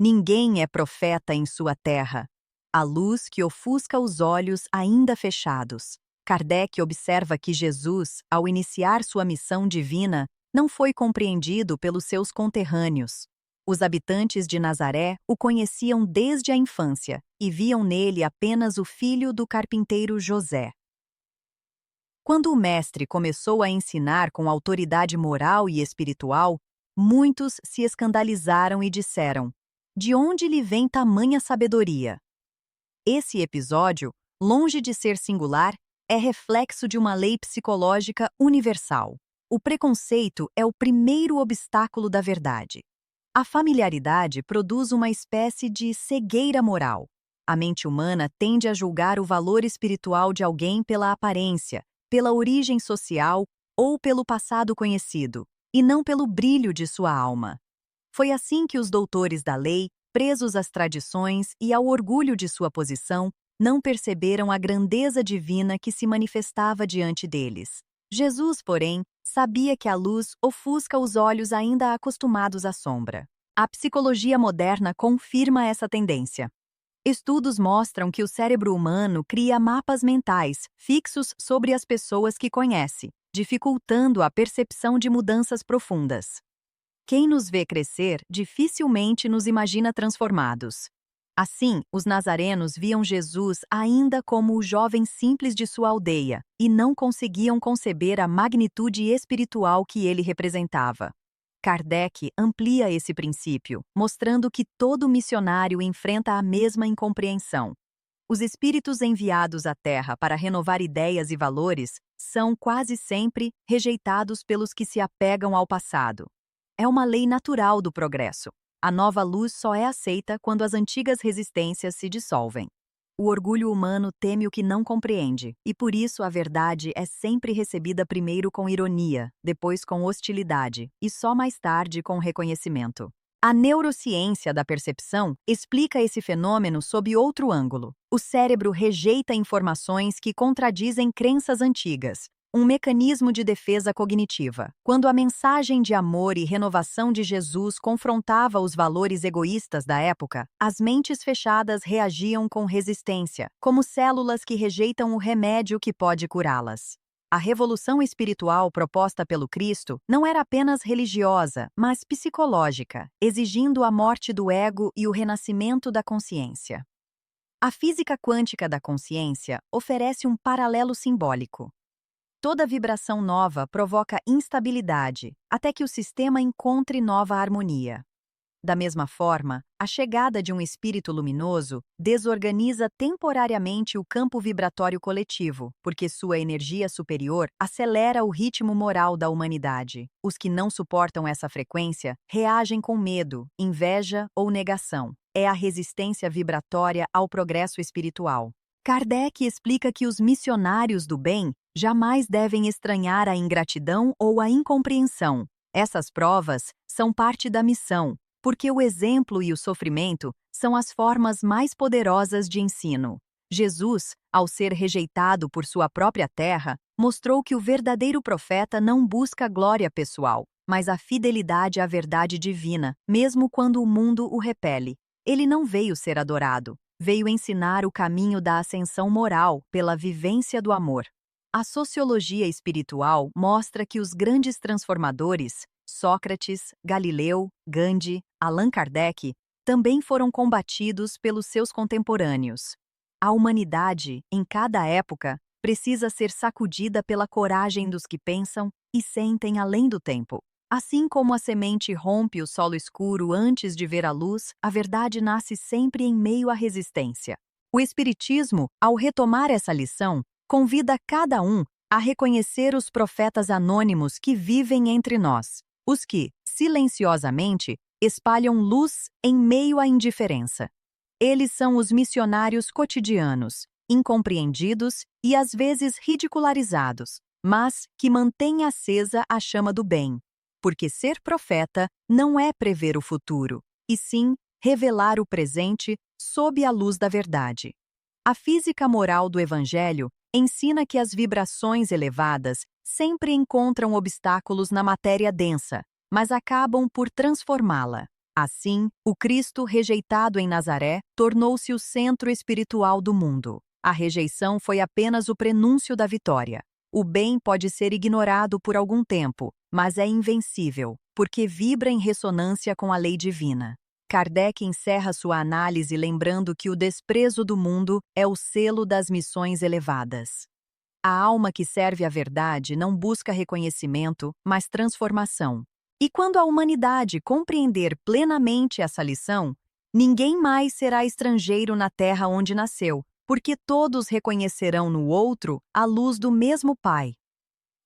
Ninguém é profeta em sua terra. A luz que ofusca os olhos ainda fechados. Kardec observa que Jesus, ao iniciar sua missão divina, não foi compreendido pelos seus conterrâneos. Os habitantes de Nazaré o conheciam desde a infância e viam nele apenas o filho do carpinteiro José. Quando o mestre começou a ensinar com autoridade moral e espiritual, muitos se escandalizaram e disseram: "De onde lhe vem tamanha sabedoria?" Esse episódio, longe de ser singular, é reflexo de uma lei psicológica universal. O preconceito é o primeiro obstáculo da verdade. A familiaridade produz uma espécie de cegueira moral. A mente humana tende a julgar o valor espiritual de alguém pela aparência, pela origem social ou pelo passado conhecido, e não pelo brilho de sua alma. Foi assim que os doutores da lei, presos às tradições e ao orgulho de sua posição, não perceberam a grandeza divina que se manifestava diante deles. Jesus, porém, sabia que a luz ofusca os olhos ainda acostumados à sombra. A psicologia moderna confirma essa tendência. Estudos mostram que o cérebro humano cria mapas mentais fixos sobre as pessoas que conhece, dificultando a percepção de mudanças profundas. Quem nos vê crescer dificilmente nos imagina transformados. Assim, os nazarenos viam Jesus ainda como o jovem simples de sua aldeia e não conseguiam conceber a magnitude espiritual que ele representava. Kardec amplia esse princípio, mostrando que todo missionário enfrenta a mesma incompreensão. Os espíritos enviados à Terra para renovar ideias e valores são, quase sempre, rejeitados pelos que se apegam ao passado. É uma lei natural do progresso. A nova luz só é aceita quando as antigas resistências se dissolvem. O orgulho humano teme o que não compreende, e por isso a verdade é sempre recebida primeiro com ironia, depois com hostilidade, e só mais tarde com reconhecimento. A neurociência da percepção explica esse fenômeno sob outro ângulo. O cérebro rejeita informações que contradizem crenças antigas, um mecanismo de defesa cognitiva. Quando a mensagem de amor e renovação de Jesus confrontava os valores egoístas da época, as mentes fechadas reagiam com resistência, como células que rejeitam o remédio que pode curá-las. A revolução espiritual proposta pelo Cristo não era apenas religiosa, mas psicológica, exigindo a morte do ego e o renascimento da consciência. A física quântica da consciência oferece um paralelo simbólico. Toda vibração nova provoca instabilidade, até que o sistema encontre nova harmonia. Da mesma forma, a chegada de um espírito luminoso desorganiza temporariamente o campo vibratório coletivo, porque sua energia superior acelera o ritmo moral da humanidade. Os que não suportam essa frequência reagem com medo, inveja ou negação. É a resistência vibratória ao progresso espiritual. Kardec explica que os missionários do bem jamais devem estranhar a ingratidão ou a incompreensão. Essas provas são parte da missão, porque o exemplo e o sofrimento são as formas mais poderosas de ensino. Jesus, ao ser rejeitado por sua própria terra, mostrou que o verdadeiro profeta não busca glória pessoal, mas a fidelidade à verdade divina, mesmo quando o mundo o repele. Ele não veio ser adorado, veio ensinar o caminho da ascensão moral pela vivência do amor. A sociologia espiritual mostra que os grandes transformadores, Sócrates, Galileu, Gandhi, Allan Kardec, também foram combatidos pelos seus contemporâneos. A humanidade, em cada época, precisa ser sacudida pela coragem dos que pensam e sentem além do tempo. Assim como a semente rompe o solo escuro antes de ver a luz, a verdade nasce sempre em meio à resistência. O Espiritismo, ao retomar essa lição, convida cada um a reconhecer os profetas anônimos que vivem entre nós, os que, silenciosamente, espalham luz em meio à indiferença. Eles são os missionários cotidianos, incompreendidos e às vezes ridicularizados, mas que mantêm acesa a chama do bem. Porque ser profeta não é prever o futuro, e sim revelar o presente sob a luz da verdade. A física moral do Evangelho ensina que as vibrações elevadas sempre encontram obstáculos na matéria densa, mas acabam por transformá-la. Assim, o Cristo rejeitado em Nazaré tornou-se o centro espiritual do mundo. A rejeição foi apenas o prenúncio da vitória. O bem pode ser ignorado por algum tempo, mas é invencível, porque vibra em ressonância com a lei divina. Kardec encerra sua análise lembrando que o desprezo do mundo é o selo das missões elevadas. A alma que serve à verdade não busca reconhecimento, mas transformação. E quando a humanidade compreender plenamente essa lição, ninguém mais será estrangeiro na terra onde nasceu, porque todos reconhecerão no outro a luz do mesmo Pai.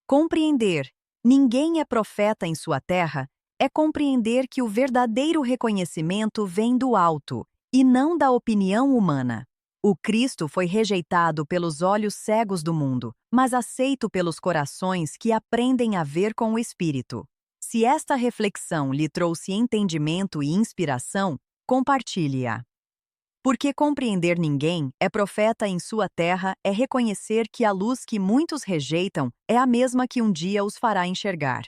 Compreender ninguém é profeta em sua terra é compreender que o verdadeiro reconhecimento vem do alto, e não da opinião humana. O Cristo foi rejeitado pelos olhos cegos do mundo, mas aceito pelos corações que aprendem a ver com o Espírito. Se esta reflexão lhe trouxe entendimento e inspiração, compartilhe-a. Porque compreender ninguém é profeta em sua terra é reconhecer que a luz que muitos rejeitam é a mesma que um dia os fará enxergar.